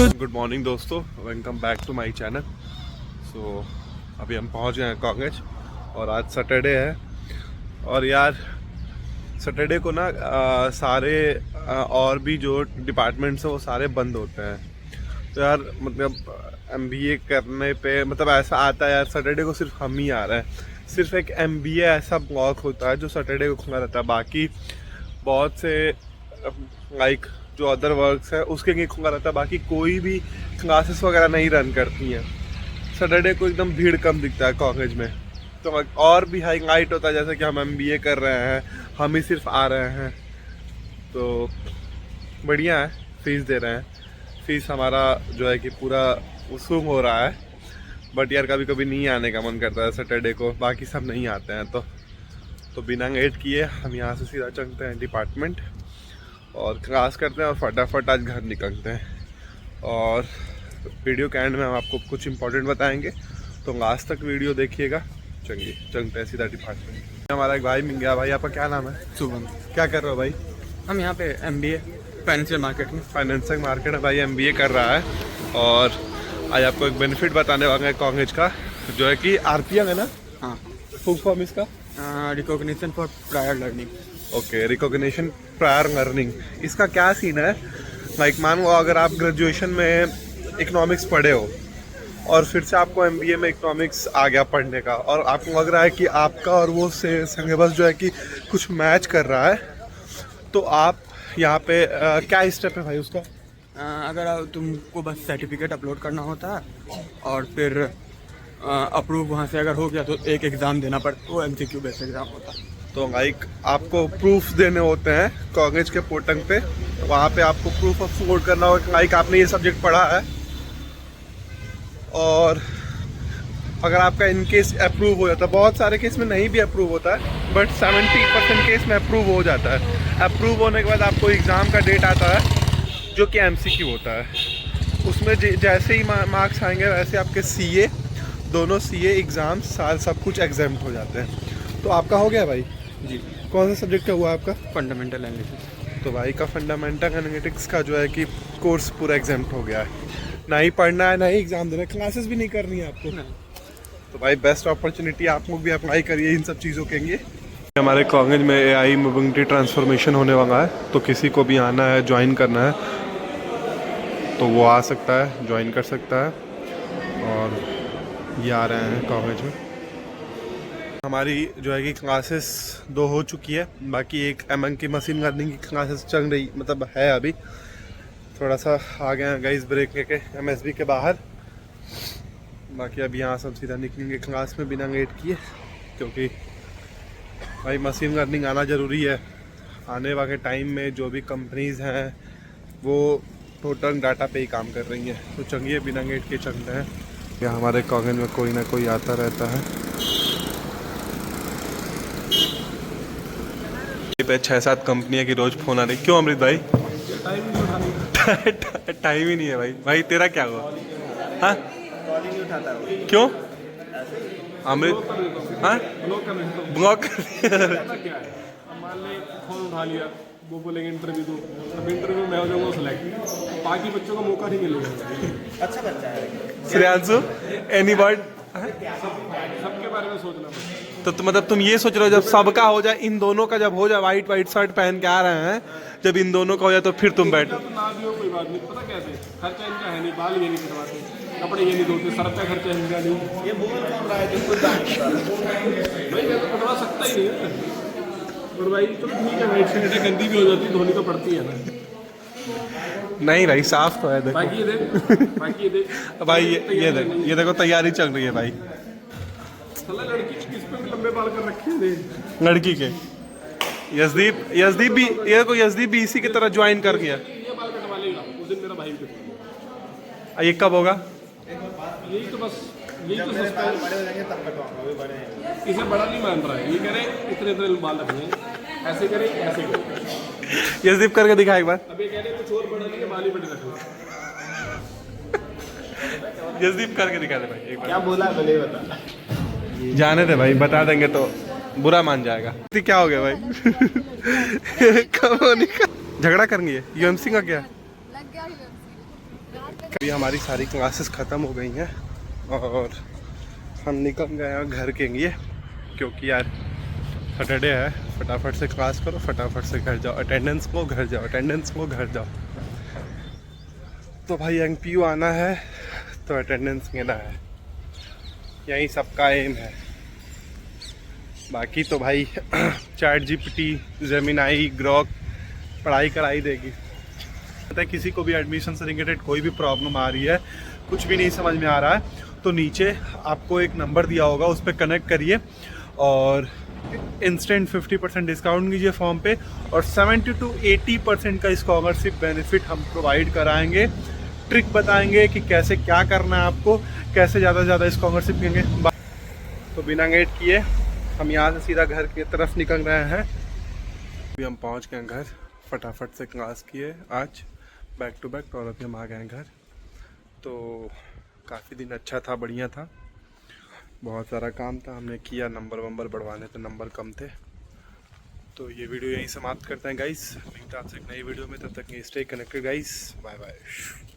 Good morning दोस्तों, welcome back to my channel. So अभी हम पहुंच गए हैं कॉलेज और आज सैटरडे है। और यार सैटरडे को ना सारे और भी जो डिपार्टमेंट्स हैं वो सारे बंद होते हैं। तो यार मतलब एमबीए करने पे मतलब ऐसा आता है यार, सैटरडे को सिर्फ हम ही आ रहे हैं। सिर्फ एक एमबीए ऐसा ब्लॉक होता है जो सैटरडे को खुला रहता है, बाकी बहुत से लाइक जो अदर वर्क्स है उसके नहीं खुला रहता है। बाकी कोई भी क्लासेस वगैरह नहीं रन करती हैं। सैटरडे को एकदम भीड़ कम दिखता है कॉलेज में। तो और भी हाईलाइट होता है जैसे कि हम एमबीए कर रहे हैं, हम ही सिर्फ आ रहे हैं तो बढ़िया है। फीस दे रहे हैं, फीस हमारा जो है कि पूरा वसूल हो रहा है। बट यार कभी कभी नहीं आने का मन करता है सैटरडे को, बाकी सब नहीं आते हैं। तो बिना लेट किए हम यहाँ से सीधा चलते हैं डिपार्टमेंट और क्लास करते हैं और फटाफट आज घर निकलते हैं। और वीडियो के एंड में हम आपको कुछ इंपॉर्टेंट बताएंगे, तो लास्ट तक वीडियो देखिएगा। चलिए चलते हैं सीधा डिपार्टमेंट। हमारा एक भाई मिल गया। भाई आपका क्या नाम है? शुभम। क्या कर रहे हो भाई? हम यहाँ पे एमबीए फाइनेंशियल मार्केट में। फाइनेंशियल मार्केट में भाई एमबीए कर रहा है। और आज आपको एक बेनिफिट बताने वाले हैं कॉलेज का, जो है कि आरपीएम है ना। हाँ, फुल फॉर्म इसका recognition for prior learning. Okay, recognition prior learning. इसका क्या सीन है? लाइक मान लो अगर आप ग्रेजुएशन में इकोनॉमिक्स पढ़े हो और फिर से आपको एमबीए में इकोनॉमिक्स आ गया पढ़ने का, और आपको लग रहा है कि आपका और वो से सिलेबस जो है कि कुछ मैच कर रहा है, तो आप यहाँ पे क्या स्टेप है भाई उसका? अगर तुमको बस सर्टिफिकेट अपलोड करना होता है और फिर अप्रूव वहाँ से अगर हो गया तो एक एग्ज़ाम देना पड़ता है, वो एमसीक्यू बेस्ड एग्ज़ाम होता है। तो लाइक आपको प्रूफ देने होते हैं कॉलेज के पोर्टल पे, वहाँ पे आपको प्रूफ अपलोड करना होगा लाइक आपने ये सब्जेक्ट पढ़ा है। और अगर आपका इन केस अप्रूव हो जाता है, बहुत सारे केस में नहीं भी अप्रूव होता है, बट 70% केस में अप्रूव हो जाता है। अप्रूव होने के बाद आपको एग्ज़ाम का डेट आता है जो कि एमसीक्यू होता है। उसमें जैसे ही मार्क्स आएंगे वैसे आपके सीए, दोनों सीए एग्ज़ाम साल सब कुछ एग्जाम्प्ट हो जाते हैं। तो आपका हो गया भाई? जी। कौन सा सब्जेक्ट का हुआ आपका? Fundamental analysis. तो भाई का फंडामेंटल एनालिटिक्स का जो है कि कोर्स पूरा एग्जाम्प्ट हो गया है। ना ही पढ़ना है ना ही एग्ज़ाम देना है, क्लासेस भी नहीं करनी है आपको। तो भाई बेस्ट अपॉर्चुनिटी, आप लोग भी अप्लाई करिए इन सब चीज़ों के लिए। हमारे कॉलेज में एआई मोबिलिटी ट्रांसफॉर्मेशन होने वाला है, तो किसी को भी आना है, ज्वाइन करना है तो वो आ सकता है, ज्वाइन कर सकता है। और ये आ रहे हैं कॉलेज में। हमारी जो है कि क्लासेस 2 हो चुकी है, बाकी एक एमएन की मशीन लर्निंग की क्लासेस चल रही मतलब है अभी। थोड़ा सा आ गए हैं गाइस ब्रेक लेके एमएसबी के बाहर। बाकी अब यहाँ सब सीधा निकलेंगे क्लास में बिना लेट किए, क्योंकि भाई मशीन लर्निंग आना ज़रूरी है। आने वाले टाइम में जो भी कंपनीज़ हैं वो टोटल डाटा पे ही काम कर रही हैं। तो चलिए बिना लेट के चलते हैं। यहाँ हमारे कॉलेज में कोई ना कोई आता रहता है। पे 6-7 कंपनियां की रोज फोन आ रही। क्यों अमृत भाई? टाइम ही नहीं है भाई। भाई तेरा क्या हुआ? हाँ क्यों अमृत? हाँ ब्लॉक मान ले फोन उठा लिया, वो बोलेंगे इंटरव्यू दो, अब इंटरव्यू में हो जाऊंगा सेलेक्ट, बाकी बच्चों को मौका नहीं मिलेगा। अच्छा बच्चा है श्रेयांशु, एनी वर्ड? सबके बारे में सोचना पड़ता। तो मतलब तुम ये सोच रहे हो जब सबका हो जाए, इन दोनों का जब हो जाए, वाइट वाइट शर्ट पहन के आ रहे हैं, जब इन दोनों का हो जाए तो फिर तुम बैठो। तो ना भी हो कोई बात नहीं, पता कैसे खर्चा इनका है नहीं, बाल ये नहीं कटवाते, कपड़े ये नहीं धोते, सर का खर्चा इनका नहीं। ये बोल कौन रहा है भाई? मैं तो कटवा सकता ही नहीं है। और भाई चलो ठीक है, वाइट शर्ट गंदी भी हो जाती है, धोनी तो पड़ती है ना। नहीं भाई साफ तो है, देखो। बाकी ये देख, बाकी ये देख भाई ये देखो तैयारी चल रही है भाई। साला लड़की किस पे भी लंबे बाल कर रखे हैं लड़की के। यशदीप भी इसी की तरह ज्वाइन कर गया। ये बाल कटवा लेगा उस दिन मेरा भाई भी कटवा। ये कब होगा? यही तो बस, यही तो सस्पेंस बड़े हो जाएंगे तब कटवाऊंगा, अभी बड़े हैं। इसे बड़ा नहीं मान रहा है, ये कह रहे इतने इतने बाल रखने, ऐसे करे ऐसे करे। यशदीप करके दिखा एक बार। अब ये कह रहे कुछ और बड़ा नहीं है, बाल ही बड़े रखने। यशदीप करके दिखा दे भाई एक बार। क्या बोला भले बता। जाने दे भाई, बता देंगे तो बुरा मान जाएगा। क्या हो गया भाई? कब झगड़ा करेंगे? यूएमसी का क्या? लग गया यूएमसी। अभी हमारी सारी क्लासेस ख़त्म हो गई हैं और हम निकल गए हैं घर के लिए, क्योंकि यार सैटरडे है, फटाफट से क्लास करो, फटाफट से घर जाओ, अटेंडेंस को घर जाओ, अटेंडेंस को घर जाओ। तो भाई एमपीयू आना है तो अटेंडेंस लेना है, यही सबका एम है। बाकी तो भाई चैट जीपीटी, जेमिनाई, ग्रॉक पढ़ाई कराई देगी। पता है किसी को भी एडमिशन से रिलेटेड कोई भी प्रॉब्लम आ रही है, कुछ भी नहीं समझ में आ रहा है, तो नीचे आपको एक नंबर दिया होगा, उस पर कनेक्ट करिए और इंस्टेंट 50% डिस्काउंट कीजिए फॉर्म पे, और 70 to 80% का स्कॉलरशिप बेनिफिट हम प्रोवाइड कराएंगे। ट्रिक बताएंगे कि कैसे क्या करना है आपको, कैसे ज़्यादा से ज़्यादा स्कॉलरशिप लेंगे। तो बिना लेट किए हम यहाँ से सीधा घर की तरफ निकल रहे हैं। अभी हम पहुँच गए घर, फटाफट से क्लास किए आज बैक टू बैक, और अभी हम आ गए हैं घर। तो काफ़ी दिन अच्छा था, बढ़िया था, बहुत सारा काम था, हमने किया, नंबर बढ़वाने थे, नंबर कम थे। तो ये वीडियो यहीं समाप्त करते हैं गाइस, मिलते हैं आपसे एक नई वीडियो में, तब तक stay connected guys, bye bye.